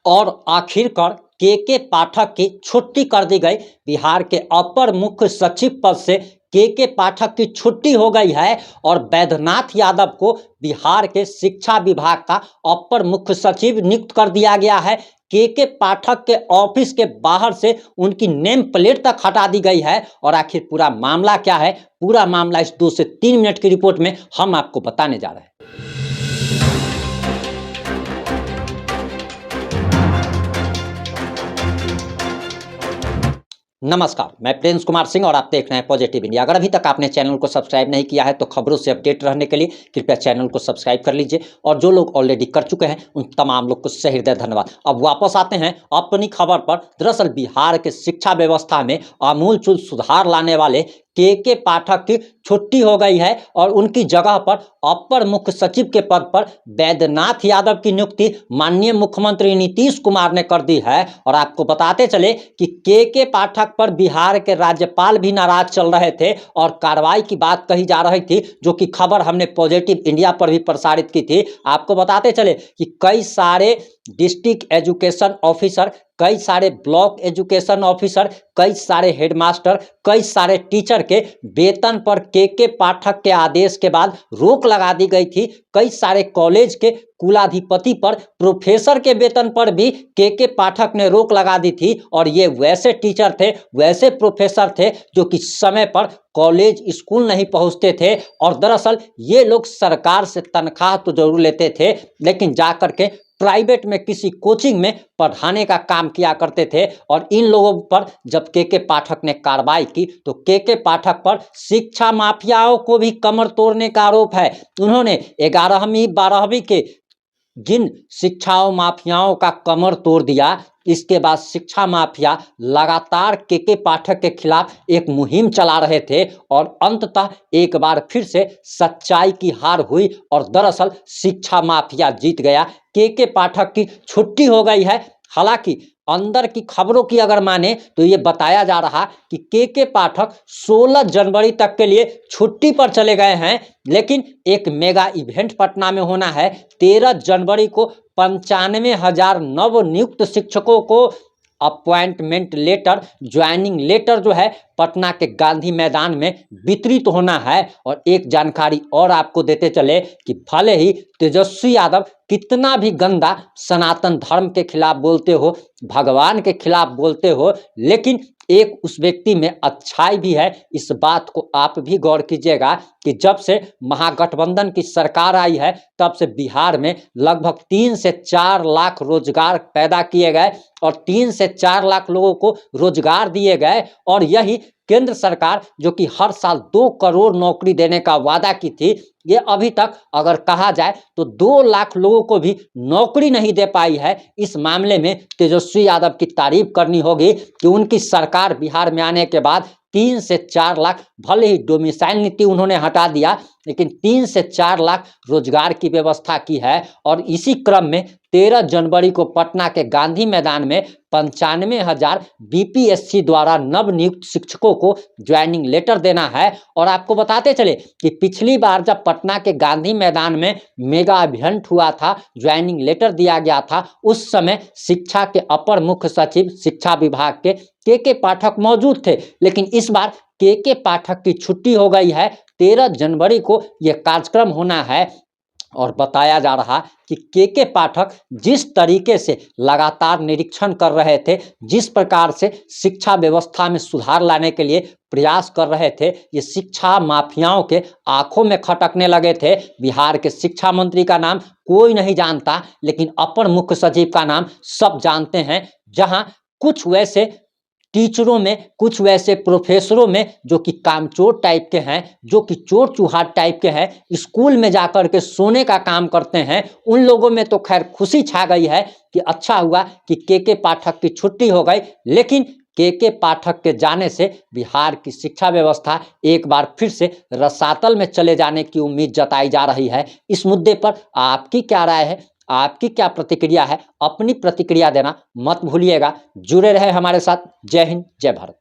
और आखिरकार के पाठक की छुट्टी कर दी गई। बिहार के अपर मुख्य सचिव पद से के पाठक की छुट्टी हो गई है और वैद्यनाथ यादव को बिहार के शिक्षा विभाग का अपर मुख्य सचिव नियुक्त कर दिया गया है। के पाठक के ऑफिस के बाहर से उनकी नेम प्लेट तक हटा दी गई है। और आखिर पूरा मामला क्या है, पूरा मामला इस 2 से 3 मिनट की रिपोर्ट में हम आपको बताने जा रहे हैं। नमस्कार, मैं प्रिंस कुमार सिंह और आप देख रहे हैं पॉजिटिव इंडिया। अगर अभी तक आपने चैनल को सब्सक्राइब नहीं किया है तो खबरों से अपडेट रहने के लिए कृपया चैनल को सब्सक्राइब कर लीजिए। और जो लोग ऑलरेडी कर चुके हैं उन तमाम लोग को सहृदय धन्यवाद। अब वापस आते हैं अपनी खबर पर। दरअसल बिहार के शिक्षा व्यवस्था में आमूलचूल सुधार लाने वाले के पाठक की छुट्टी हो गई है और उनकी जगह पर अपर मुख्य सचिव के पद पर वैद्यनाथ यादव की नियुक्ति माननीय मुख्यमंत्री नीतीश कुमार ने कर दी है। और आपको बताते चले कि के पाठक पर बिहार के राज्यपाल भी नाराज चल रहे थे और कार्रवाई की बात कही जा रही थी, जो कि खबर हमने पॉजिटिव इंडिया पर भी प्रसारित की थी। आपको बताते चले कि कई सारे डिस्ट्रिक्ट एजुकेशन ऑफिसर, कई सारे ब्लॉक एजुकेशन ऑफिसर, कई सारे हेडमास्टर, कई सारे टीचर के वेतन पर के पाठक के आदेश के बाद रोक लगा दी गई थी। कई सारे कॉलेज के कुलाधिपति पर, प्रोफेसर के वेतन पर भी के पाठक ने रोक लगा दी थी। और ये वैसे टीचर थे, वैसे प्रोफेसर थे जो कि समय पर कॉलेज स्कूल नहीं पहुंचते थे। और दरअसल ये लोग सरकार से तनख्वाह तो जरूर लेते थे, लेकिन जाकर के प्राइवेट में किसी कोचिंग में पढ़ाने का काम किया करते थे। और इन लोगों पर जब के पाठक ने कार्रवाई की तो के पाठक पर शिक्षा माफियाओं को भी कमर तोड़ने का आरोप है। उन्होंने 11वीं 12वीं के जिन शिक्षाओं माफियाओं का कमर तोड़ दिया, इसके बाद शिक्षा माफिया लगातार के पाठक के खिलाफ एक मुहिम चला रहे थे और अंततः एक बार फिर से सच्चाई की हार हुई और दरअसल शिक्षा माफिया जीत गया। के पाठक की छुट्टी हो गई है। हालांकि अंदर की खबरों की अगर माने तो ये बताया जा रहा कि के पाठक 16 जनवरी तक के लिए छुट्टी पर चले गए हैं, लेकिन एक मेगा इवेंट पटना में होना है। 13 जनवरी को 95,000 नवनियुक्त शिक्षकों को अपॉइंटमेंट लेटर, ज्वाइनिंग लेटर जो है पटना के गांधी मैदान में वितरित होना है। और एक जानकारी और आपको देते चले कि भले ही तेजस्वी यादव कितना भी गंदा सनातन धर्म के खिलाफ बोलते हो, भगवान के खिलाफ बोलते हो, लेकिन एक उस व्यक्ति में अच्छाई भी है। इस बात को आप भी गौर कीजिएगा कि जब से महागठबंधन की सरकार आई है तब से बिहार में लगभग 3 से 4 लाख रोजगार पैदा किए गए और 3 से 4 लाख लोगों को रोजगार दिए गए। और यही केंद्र सरकार जो कि हर साल 2 करोड़ नौकरी देने का वादा की थी, ये अभी तक अगर कहा जाए तो 2 लाख लोगों को भी नौकरी नहीं दे पाई है। इस मामले में तेजस्वी यादव की तारीफ करनी होगी कि उनकी सरकार बिहार में आने के बाद 3 से 4 लाख, भले ही डोमिसाइल नीति उन्होंने हटा दिया, लेकिन 3 से 4 लाख रोजगार की व्यवस्था की है। और इसी क्रम में 13 जनवरी को पटना के गांधी मैदान में 95,000 बीपीएससी द्वारा नवनियुक्त शिक्षकों को ज्वाइनिंग लेटर देना है। और आपको बताते चले कि पिछली बार जब पटना के गांधी मैदान में मेगा इवेंट हुआ था, ज्वाइनिंग लेटर दिया गया था, उस समय शिक्षा के अपर मुख्य सचिव शिक्षा विभाग के पाठक मौजूद थे। लेकिन इस बार के पाठक की छुट्टी हो गई है। 13 जनवरी को यह कार्यक्रम होना है। और बताया जा रहा कि के पाठक जिस तरीके से लगातार निरीक्षण कर रहे थे, जिस प्रकार से शिक्षा व्यवस्था में सुधार लाने के लिए प्रयास कर रहे थे, ये शिक्षा माफियाओं के आंखों में खटकने लगे थे। बिहार के शिक्षा मंत्री का नाम कोई नहीं जानता, लेकिन अपर मुख्य सचिव का नाम सब जानते हैं। जहां कुछ वैसे टीचरों में, कुछ वैसे प्रोफेसरों में जो कि कामचोर टाइप के हैं, जो कि चोर चुहार टाइप के हैं, स्कूल में जाकर के सोने का काम करते हैं, उन लोगों में तो खैर खुशी छा गई है कि अच्छा हुआ कि के पाठक की छुट्टी हो गई। लेकिन के पाठक के जाने से बिहार की शिक्षा व्यवस्था एक बार फिर से रसातल में चले जाने की उम्मीद जताई जा रही है। इस मुद्दे पर आपकी क्या राय है, आपकी क्या प्रतिक्रिया है? अपनी प्रतिक्रिया देना मत भूलिएगा। जुड़े रहे हमारे साथ। जय हिंद, जय भारत।